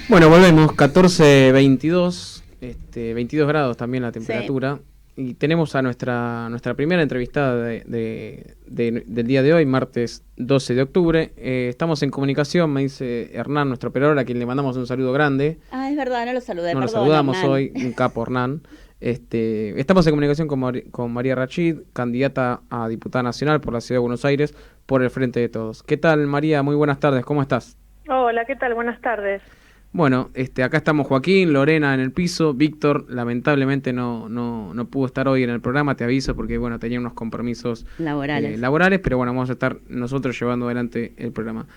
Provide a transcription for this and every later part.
Bueno, volvemos, 14:22, 22 grados también la temperatura. Sí. Y tenemos a nuestra primera entrevistada del día de hoy, martes 12 de octubre. Estamos en comunicación, me dice Hernán, nuestro operador, a quien le mandamos un saludo grande. Ah, es verdad, no lo saludé, No lo perdón, saludamos Hernán. hoy, un capo Hernán. Estamos en comunicación con María Rachid, candidata a diputada nacional por la Ciudad de Buenos Aires, por el Frente de Todos. ¿Qué tal, María? Muy buenas tardes, ¿cómo estás? Hola, ¿qué tal? Buenas tardes. Bueno, acá estamos Joaquín, Lorena en el piso, Víctor lamentablemente no pudo estar hoy en el programa, te aviso, porque bueno, tenía unos compromisos laborales, pero bueno, vamos a estar nosotros llevando adelante el programa.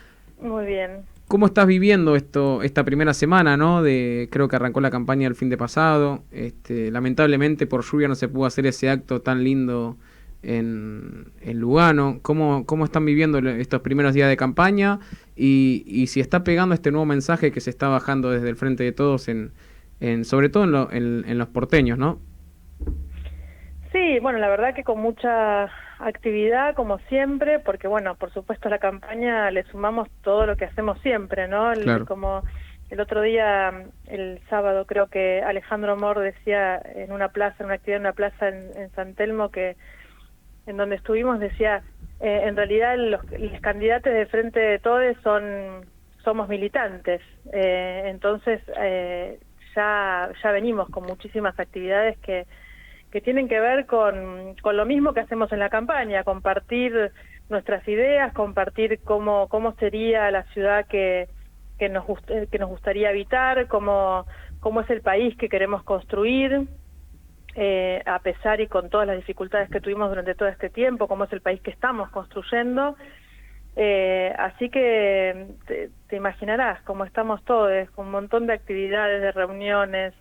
Muy bien. ¿Cómo estás viviendo esta primera semana, no? Creo que arrancó la campaña el fin de pasado, lamentablemente por lluvia no se pudo hacer ese acto tan lindo en Lugano. ¿Cómo están viviendo estos primeros días de campaña? Y si está pegando este nuevo mensaje que se está bajando desde el Frente de Todos, sobre todo en los porteños, ¿no? Sí, bueno, la verdad que con mucha actividad, como siempre, porque bueno, por supuesto a la campaña le sumamos todo lo que hacemos siempre, ¿no? Claro. Como el otro día, el sábado, creo que Alejandro Mor decía en una plaza, en una actividad en una plaza en San Telmo, que en donde estuvimos, decía, en realidad los candidatos de Frente de Todos somos militantes, entonces ya venimos con muchísimas actividades que tienen que ver con lo mismo que hacemos en la campaña, compartir nuestras ideas, compartir cómo sería la ciudad que nos gustaría habitar, cómo es el país que queremos construir, a pesar y con todas las dificultades que tuvimos durante todo este tiempo, cómo es el país que estamos construyendo. Así que te imaginarás cómo estamos todos, con un montón de actividades, de reuniones,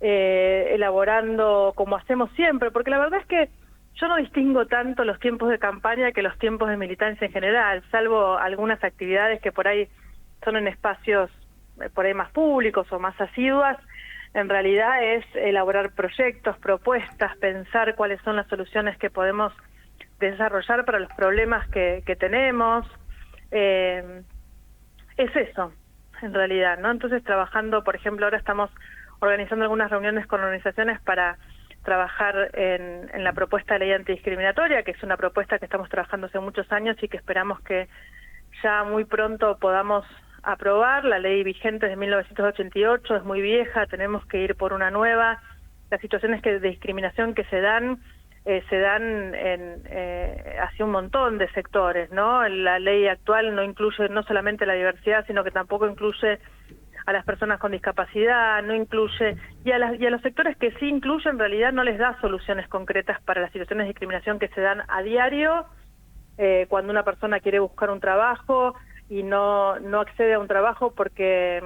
elaborando como hacemos siempre, porque la verdad es que yo no distingo tanto los tiempos de campaña que los tiempos de militancia en general, salvo algunas actividades que por ahí son en espacios por ahí más públicos o más asiduas. En realidad es elaborar proyectos, propuestas, pensar cuáles son las soluciones que podemos desarrollar para los problemas que tenemos. Es eso, en realidad, ¿no? Entonces, trabajando, por ejemplo, ahora estamos organizando algunas reuniones con organizaciones para trabajar en la propuesta de ley antidiscriminatoria, que es una propuesta que estamos trabajando hace muchos años y que esperamos que ya muy pronto podamos aprobar. La ley vigente es de 1988, es muy vieja, tenemos que ir por una nueva. Las situaciones de discriminación que se dan hacia un montón de sectores, ¿no? La ley actual no incluye no solamente la diversidad, sino que tampoco incluye a las personas con discapacidad, no incluye, y a los sectores que sí incluye, en realidad no les da soluciones concretas para las situaciones de discriminación que se dan a diario, cuando una persona quiere buscar un trabajo y no accede a un trabajo porque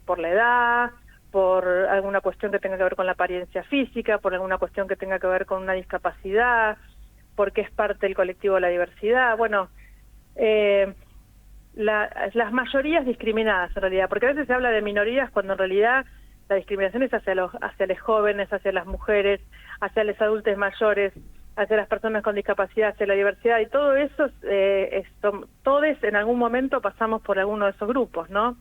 por la edad, por alguna cuestión que tenga que ver con la apariencia física, por alguna cuestión que tenga que ver con una discapacidad, porque es parte del colectivo de la diversidad. Bueno, las mayorías discriminadas en realidad, porque a veces se habla de minorías cuando en realidad la discriminación es hacia los jóvenes, hacia las mujeres, hacia los adultos mayores, hacia las personas con discapacidad, hacia la diversidad, y todo eso, todos en algún momento pasamos por alguno de esos grupos, ¿no?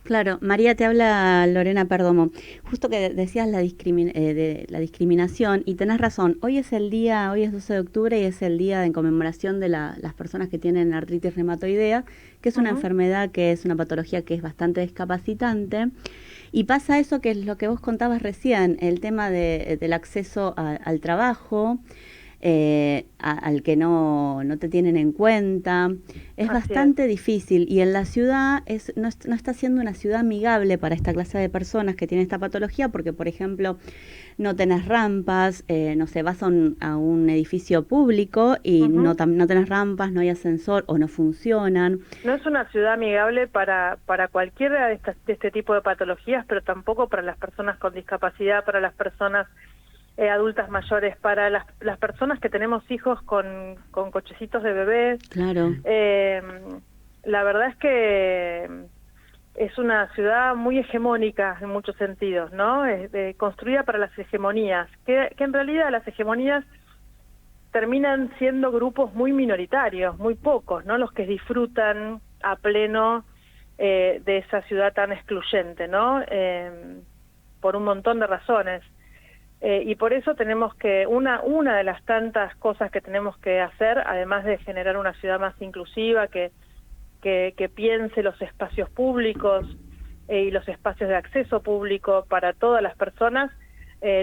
Claro, María, te habla Lorena Perdomo. Justo que decías de la discriminación, y tenés razón, hoy es 12 de octubre y es el día de conmemoración de las personas que tienen artritis reumatoidea, que es una enfermedad, que es una patología que es bastante discapacitante. Y pasa eso que es lo que vos contabas recién, el tema del acceso al trabajo, al que no te tienen en cuenta. Es bastante difícil, y en la ciudad no está siendo una ciudad amigable para esta clase de personas que tienen esta patología, porque por ejemplo no tenés rampas, no sé, vas a un edificio público y no tenés rampas, no hay ascensor o no funcionan. No es una ciudad amigable para cualquiera de este tipo de patologías, pero tampoco para las personas con discapacidad, para las personas adultas mayores, para las personas que tenemos hijos con cochecitos de bebé. Claro. La verdad es que es una ciudad muy hegemónica en muchos sentidos, ¿no? Construida para las hegemonías, que en realidad las hegemonías terminan siendo grupos muy minoritarios, muy pocos, ¿no? Los que disfrutan a pleno de esa ciudad tan excluyente, ¿no? Por un montón de razones. Y por eso tenemos que, una de las tantas cosas que tenemos que hacer, además de generar una ciudad más inclusiva, que piense los espacios públicos y los espacios de acceso público para todas las personas,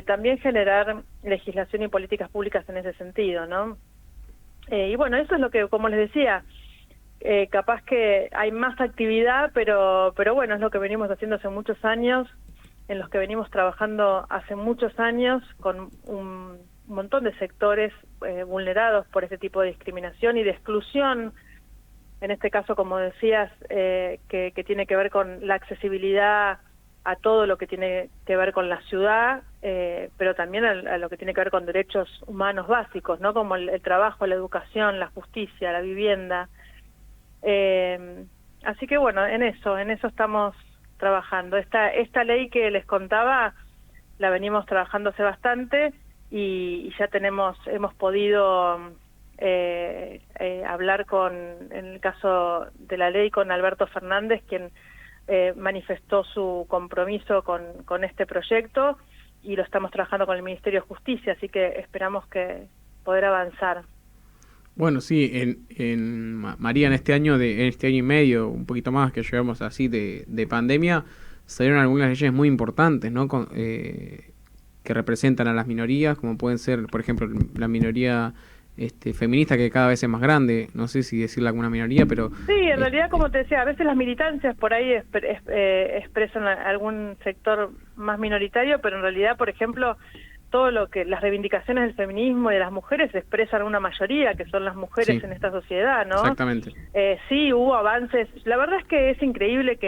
también generar legislación y políticas públicas en ese sentido, ¿no? Y bueno, eso es lo que, como les decía, capaz que hay más actividad, pero bueno, es lo que venimos haciendo hace muchos años, en los que venimos trabajando hace muchos años con un montón de sectores vulnerados por este tipo de discriminación y de exclusión, en este caso, como decías, que tiene que ver con la accesibilidad a todo lo que tiene que ver con la ciudad, pero también a lo que tiene que ver con derechos humanos básicos, ¿no? Como el trabajo, la educación, la justicia, la vivienda. Así que bueno, en eso estamos trabajando. Esta ley que les contaba la venimos trabajando hace bastante y ya hemos podido hablar en el caso de la ley, con Alberto Fernández, quien manifestó su compromiso con este proyecto, y lo estamos trabajando con el Ministerio de Justicia, así que esperamos poder avanzar. Bueno, sí, María, en este año y medio, un poquito más que llevamos así de pandemia, salieron algunas leyes muy importantes, ¿no? Que representan a las minorías, como pueden ser, por ejemplo, la minoría feminista, que cada vez es más grande, no sé si decirle alguna minoría, pero... Sí, en realidad, como te decía, a veces las militancias por ahí expresan algún sector más minoritario, pero en realidad, por ejemplo, todo lo que las reivindicaciones del feminismo y de las mujeres expresan una mayoría, que son las mujeres en esta sociedad, ¿no? Exactamente. Sí, hubo avances. La verdad es que es increíble,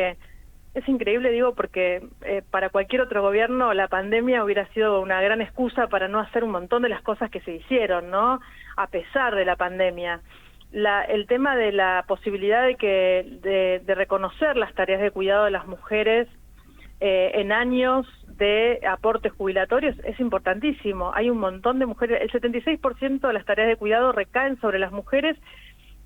digo, porque para cualquier otro gobierno la pandemia hubiera sido una gran excusa para no hacer un montón de las cosas que se hicieron, ¿no? A pesar de la pandemia. El tema de la posibilidad de reconocer las tareas de cuidado de las mujeres en años de aportes jubilatorios es importantísimo. Hay un montón de mujeres, el 76% de las tareas de cuidado recaen sobre las mujeres,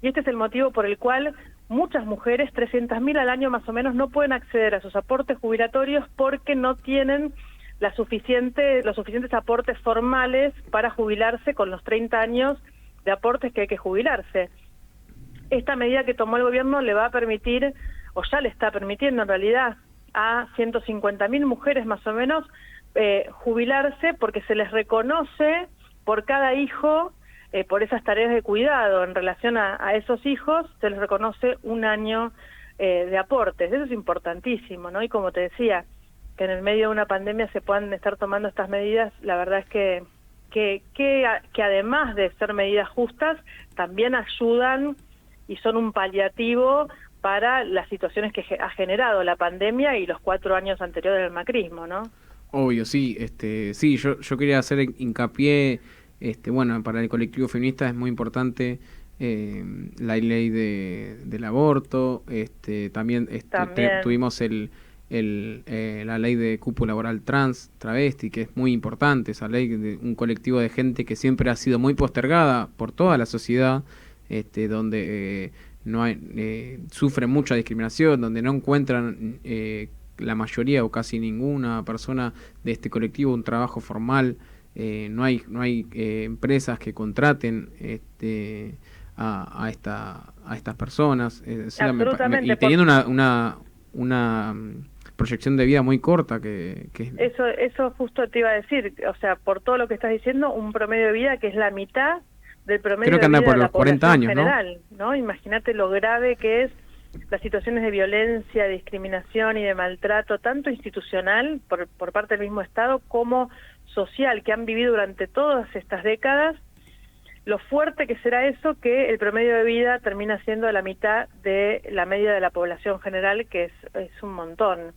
y este es el motivo por el cual muchas mujeres, 300.000 al año más o menos, no pueden acceder a sus aportes jubilatorios porque no tienen los suficientes aportes formales para jubilarse con los 30 años de aportes que hay que jubilarse. Esta medida que tomó el gobierno le va a permitir, o ya le está permitiendo en realidad, a 150.000 mujeres más o menos jubilarse, porque se les reconoce por cada hijo, por esas tareas de cuidado en relación a esos hijos, se les reconoce un año de aportes. Eso es importantísimo, ¿no? Y como te decía, que en el medio de una pandemia se puedan estar tomando estas medidas, la verdad es que además de ser medidas justas, también ayudan y son un paliativo para las situaciones que ha generado la pandemia y los 4 años anteriores del macrismo, ¿no? Obvio, sí. Sí, yo quería hacer hincapié, bueno, para el colectivo feminista es muy importante la ley del aborto, también tuvimos la ley de cupo laboral travesti, que es muy importante, esa ley de un colectivo de gente que siempre ha sido muy postergada por toda la sociedad, donde no hay, sufren mucha discriminación, donde no encuentran la mayoría o casi ninguna persona de este colectivo un trabajo formal, no hay empresas que contraten a estas personas, y teniendo una proyección de vida muy corta que eso justo te iba a decir, o sea, por todo lo que estás diciendo, un promedio de vida que es la mitad del promedio creo que anda por los 40 años, general, ¿no? Imagínate lo grave que es las situaciones de violencia, de discriminación y de maltrato, tanto institucional por parte del mismo Estado como social, que han vivido durante todas estas décadas. Lo fuerte que será eso, que el promedio de vida termina siendo la mitad de la media de la población general, que es un montón.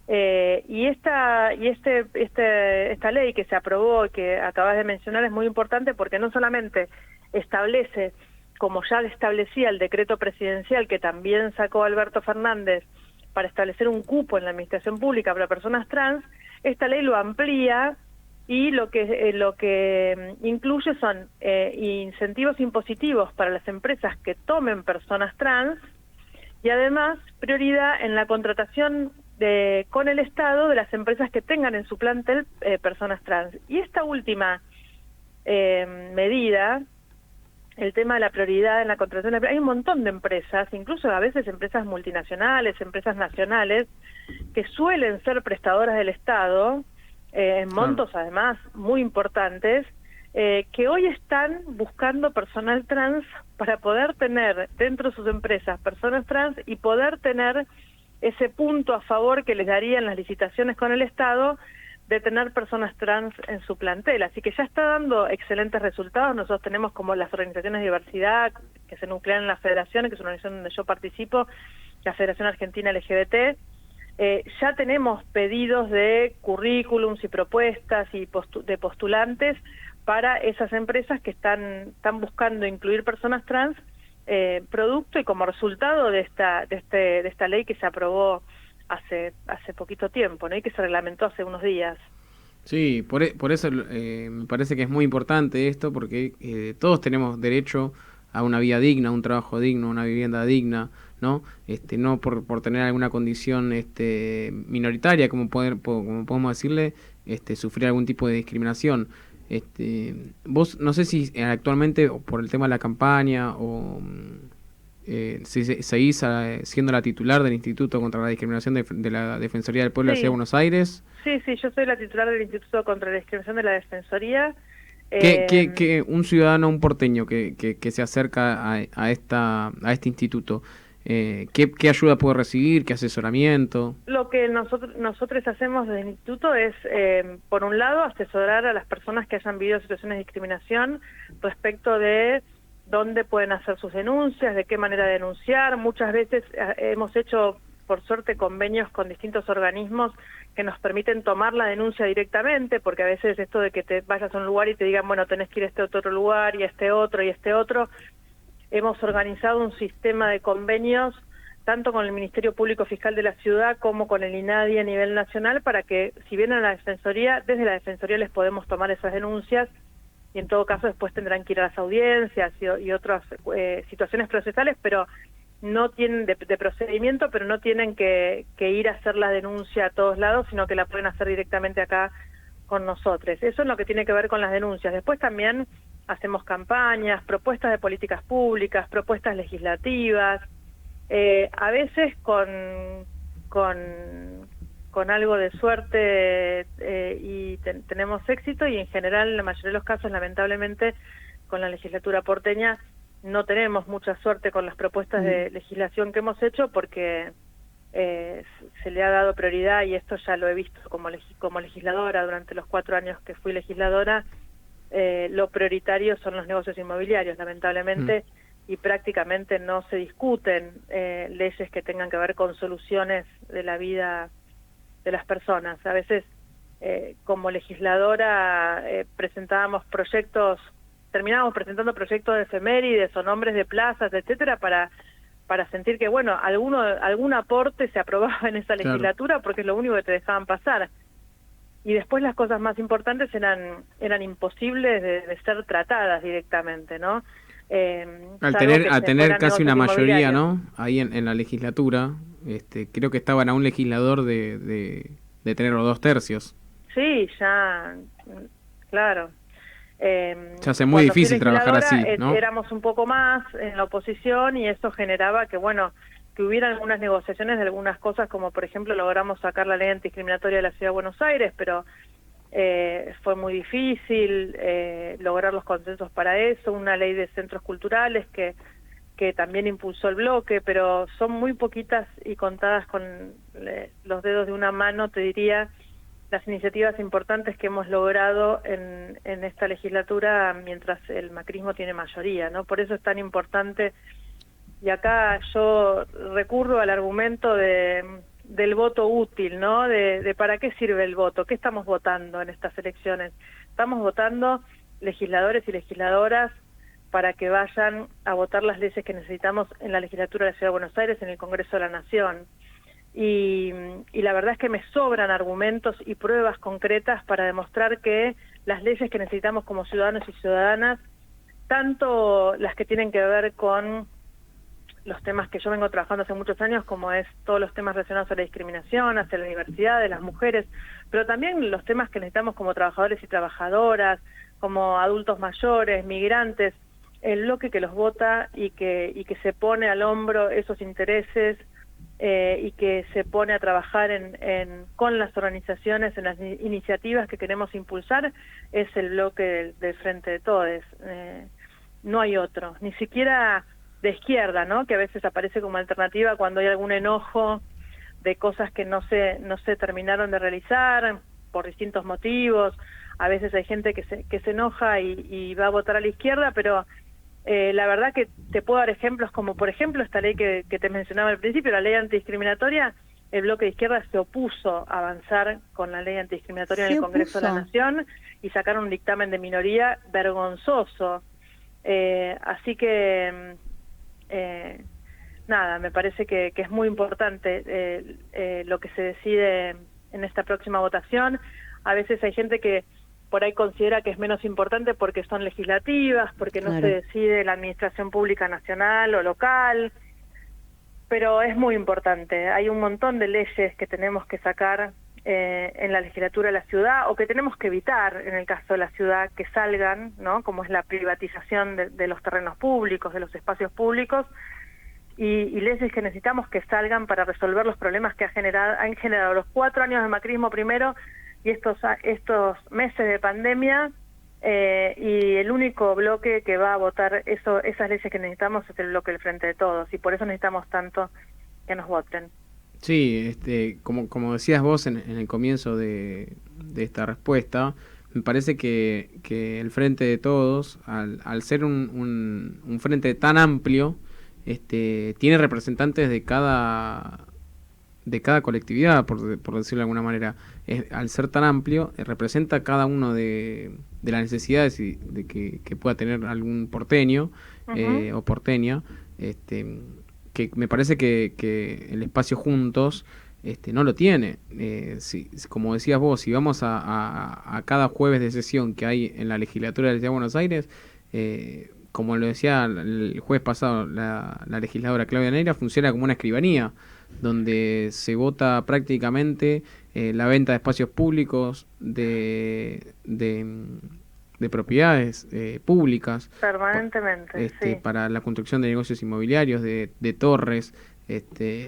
Y esta ley que se aprobó y que acabas de mencionar es muy importante, porque no solamente establece, como ya establecía el decreto presidencial que también sacó Alberto Fernández para establecer un cupo en la administración pública para personas trans, esta ley lo amplía, y lo que incluye son incentivos impositivos para las empresas que tomen personas trans, y además prioridad en la contratación con el Estado de las empresas que tengan en su plantel personas trans. Y esta última medida, el tema de la prioridad en la contratación, hay un montón de empresas, incluso a veces empresas multinacionales, empresas nacionales, que suelen ser prestadoras del Estado, en montos además muy importantes, que hoy están buscando personal trans para poder tener dentro de sus empresas personas trans y poder tener ese punto a favor que les darían las licitaciones con el Estado de tener personas trans en su plantel. Así que ya está dando excelentes resultados. Nosotros tenemos como las organizaciones de diversidad que se nuclean en las federaciones, que es una organización donde yo participo, la Federación Argentina LGBT. Ya tenemos pedidos de currículums y propuestas y de postulantes para esas empresas que están buscando incluir personas trans, producto y como resultado de esta ley que se aprobó hace poquito tiempo, ¿no? Y que se reglamentó hace unos días. Sí, por eso me parece que es muy importante esto, porque todos tenemos derecho a una vida digna, a un trabajo digno, una vivienda digna, ¿no? No por tener alguna condición minoritaria, como podemos decirle, sufrir algún tipo de discriminación. Vos, no sé si actualmente, por el tema de la campaña, o si seguís siendo la titular del Instituto contra la Discriminación de la Defensoría del Pueblo de la Ciudad de Buenos Aires. Sí, yo soy la titular del Instituto contra la Discriminación de la Defensoría. Que un ciudadano, un porteño que se acerca a este instituto, ¿qué ayuda puede recibir? ¿Qué asesoramiento? Lo que nosotros hacemos desde el instituto es, por un lado, asesorar a las personas que hayan vivido situaciones de discriminación respecto de dónde pueden hacer sus denuncias, de qué manera denunciar. Muchas veces hemos hecho, por suerte, convenios con distintos organismos que nos permiten tomar la denuncia directamente, porque a veces esto de que te vayas a un lugar y te digan, bueno, tenés que ir a este otro lugar y a este otro y a este otro. Hemos organizado un sistema de convenios tanto con el Ministerio Público Fiscal de la Ciudad como con el INADI a nivel nacional, para que si vienen a la Defensoría, desde la Defensoría les podemos tomar esas denuncias, y en todo caso después tendrán que ir a las audiencias y otras situaciones procesales, pero no tienen de procedimiento, pero no tienen que ir a hacer la denuncia a todos lados, sino que la pueden hacer directamente acá con nosotros. Eso es lo que tiene que ver con las denuncias. Después también hacemos campañas, propuestas de políticas públicas, propuestas legislativas, a veces con algo de suerte y tenemos éxito, y en general, en la mayoría de los casos, lamentablemente, con la legislatura porteña no tenemos mucha suerte con las propuestas de legislación que hemos hecho, porque se le ha dado prioridad, y esto ya lo he visto como legisladora durante los 4 años que fui legisladora. Lo prioritario son los negocios inmobiliarios, lamentablemente, y prácticamente no se discuten leyes que tengan que ver con soluciones de la vida de las personas. A veces, como legisladora, terminábamos presentando proyectos de efemérides o nombres de plazas, etcétera, para sentir que, bueno, algún aporte se aprobaba en esa legislatura, porque es lo único que te dejaban pasar. Y después las cosas más importantes eran imposibles de ser tratadas directamente, ¿no? Al tener casi una mayoría, ¿no? Ahí en la legislatura, creo que estaban a un legislador de tener los 2/3. Sí, ya, claro. Ya hace muy difícil trabajar así, ¿no? Éramos un poco más en la oposición, y eso generaba que, bueno, que hubiera algunas negociaciones de algunas cosas, como por ejemplo logramos sacar la ley antidiscriminatoria de la Ciudad de Buenos Aires, pero fue muy difícil lograr los consensos para eso. Una ley de centros culturales que también impulsó el bloque, pero son muy poquitas y contadas con los dedos de una mano, te diría, las iniciativas importantes que hemos logrado en esta legislatura mientras el macrismo tiene mayoría, ¿no? Por eso es tan importante, y acá yo recurro al argumento del voto útil, ¿no? De para qué sirve el voto, qué estamos votando en estas elecciones. Estamos votando legisladores y legisladoras para que vayan a votar las leyes que necesitamos en la legislatura de la Ciudad de Buenos Aires, en el Congreso de la Nación. Y la verdad es que me sobran argumentos y pruebas concretas para demostrar que las leyes que necesitamos como ciudadanos y ciudadanas, tanto las que tienen que ver con los temas que yo vengo trabajando hace muchos años, como es todos los temas relacionados a la discriminación, hacia la diversidad de las mujeres, pero también los temas que necesitamos como trabajadores y trabajadoras, como adultos mayores, migrantes, el bloque que los vota y que se pone al hombro esos intereses y que se pone a trabajar con las organizaciones en las iniciativas que queremos impulsar, es el bloque del Frente de Todes. No hay otro, ni siquiera de izquierda, ¿no? Que a veces aparece como alternativa cuando hay algún enojo de cosas que no se terminaron de realizar por distintos motivos. A veces hay gente que se enoja y va a votar a la izquierda, pero la verdad que te puedo dar ejemplos como, por ejemplo, esta ley que te mencionaba al principio, la ley antidiscriminatoria. El bloque de izquierda se opuso a avanzar con la ley antidiscriminatoria en el Congreso de la Nación y sacaron un dictamen de minoría vergonzoso. Así que nada, me parece que es muy importante lo que se decide en esta próxima votación. A veces hay gente que por ahí considera que es menos importante porque son legislativas, porque no se decide la administración pública nacional o local, pero es muy importante. Hay un montón de leyes que tenemos que sacar en la legislatura de la ciudad, o que tenemos que evitar, en el caso de la ciudad, que salgan, ¿no? Como es la privatización de los terrenos públicos, de los espacios públicos, y leyes que necesitamos que salgan para resolver los problemas que han generado los 4 años de macrismo primero, y estos meses de pandemia, y el único bloque que va a votar esas leyes que necesitamos es el bloque del Frente de Todos, y por eso necesitamos tanto que nos voten. Sí, como decías vos en el comienzo de esta respuesta, me parece que el Frente de Todos, al ser un frente tan amplio, tiene representantes de cada colectividad, por decirlo de alguna manera. Al ser tan amplio, representa cada uno de las necesidades de que pueda tener algún porteño o porteña, que me parece que el espacio Juntos no lo tiene. Como decías vos, si vamos a cada jueves de sesión que hay en la legislatura de la Ciudad de Buenos Aires, como lo decía el jueves pasado la legisladora Claudia Neira, funciona como una escribanía, donde se vota prácticamente la venta de espacios públicos, de propiedades públicas permanentemente, sí, para la construcción de negocios inmobiliarios, de torres,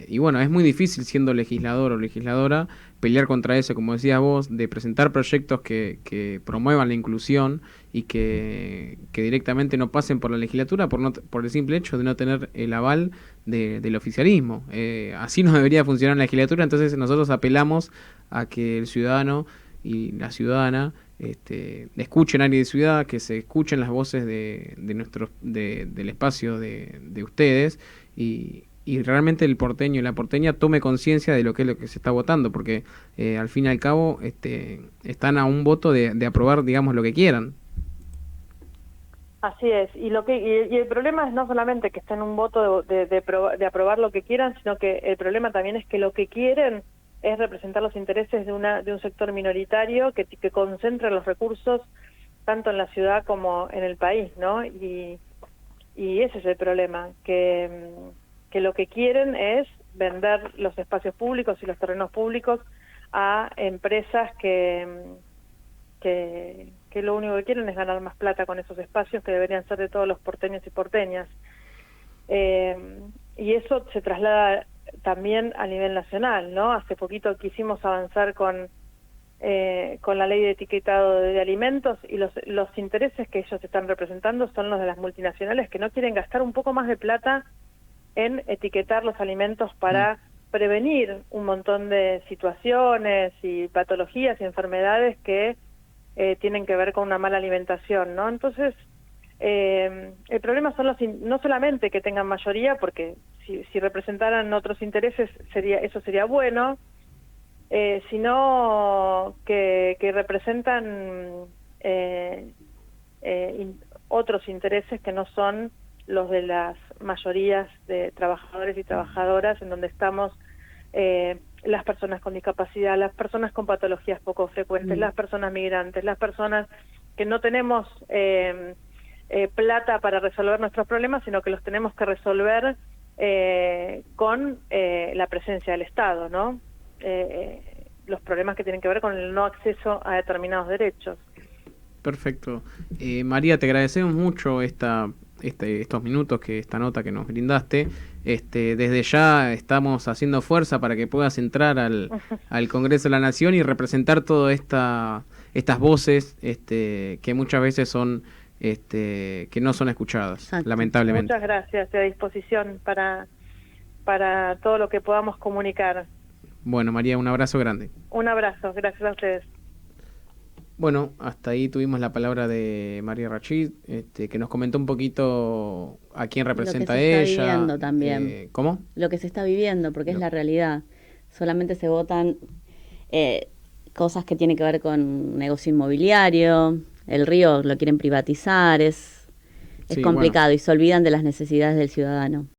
y bueno, es muy difícil, siendo legislador o legisladora, pelear contra eso, como decías vos, de presentar proyectos que promuevan la inclusión y que directamente no pasen por la legislatura por el simple hecho de no tener el aval del oficialismo. Así no debería funcionar la legislatura. Entonces nosotros apelamos a que el ciudadano y la ciudadana escuchen Área de Ciudad, que se escuchen las voces del espacio de ustedes, y realmente el porteño y la porteña tome conciencia de lo que es lo que se está votando, porque al fin y al cabo están a un voto de aprobar, digamos, lo que quieran. Así es, y el problema es no solamente que estén en un voto de aprobar lo que quieran, sino que el problema también es que lo que quieren es representar los intereses de un sector minoritario que concentra los recursos tanto en la ciudad como en el país, ¿no? Y ese es el problema, que lo que quieren es vender los espacios públicos y los terrenos públicos a empresas que lo único que quieren es ganar más plata con esos espacios que deberían ser de todos los porteños y porteñas. Y eso se traslada también a nivel nacional, ¿no? Hace poquito quisimos avanzar con la ley de etiquetado de alimentos, y los intereses que ellos están representando son los de las multinacionales, que no quieren gastar un poco más de plata en etiquetar los alimentos para prevenir un montón de situaciones y patologías y enfermedades que tienen que ver con una mala alimentación, ¿no? Entonces, el problema son no solamente que tengan mayoría, porque si representaran otros intereses eso sería bueno, sino que representan otros intereses que no son los de las mayorías de trabajadores y trabajadoras, en donde estamos las personas con discapacidad, las personas con patologías poco frecuentes, las personas migrantes, las personas que no tenemos plata para resolver nuestros problemas, sino que los tenemos que resolver con la presencia del Estado, ¿no? Los problemas que tienen que ver con el no acceso a determinados derechos. Perfecto. María, te agradecemos mucho estos minutos, esta nota que nos brindaste. Desde ya estamos haciendo fuerza para que puedas entrar al Congreso de la Nación y representar todas estas voces que muchas veces son que no son escuchadas. Exacto. Lamentablemente. Muchas gracias, a disposición para todo lo que podamos comunicar. Bueno, María, un abrazo grande. Un abrazo, gracias a ustedes. Bueno, hasta ahí tuvimos la palabra de María Rachid, que nos comentó un poquito a quién representa ella. Lo que se está viviendo también. ¿Cómo? Lo que se está viviendo, porque es la realidad. Solamente se votan cosas que tienen que ver con negocio inmobiliario, el río lo quieren privatizar, es complicado, y se olvidan de las necesidades del ciudadano.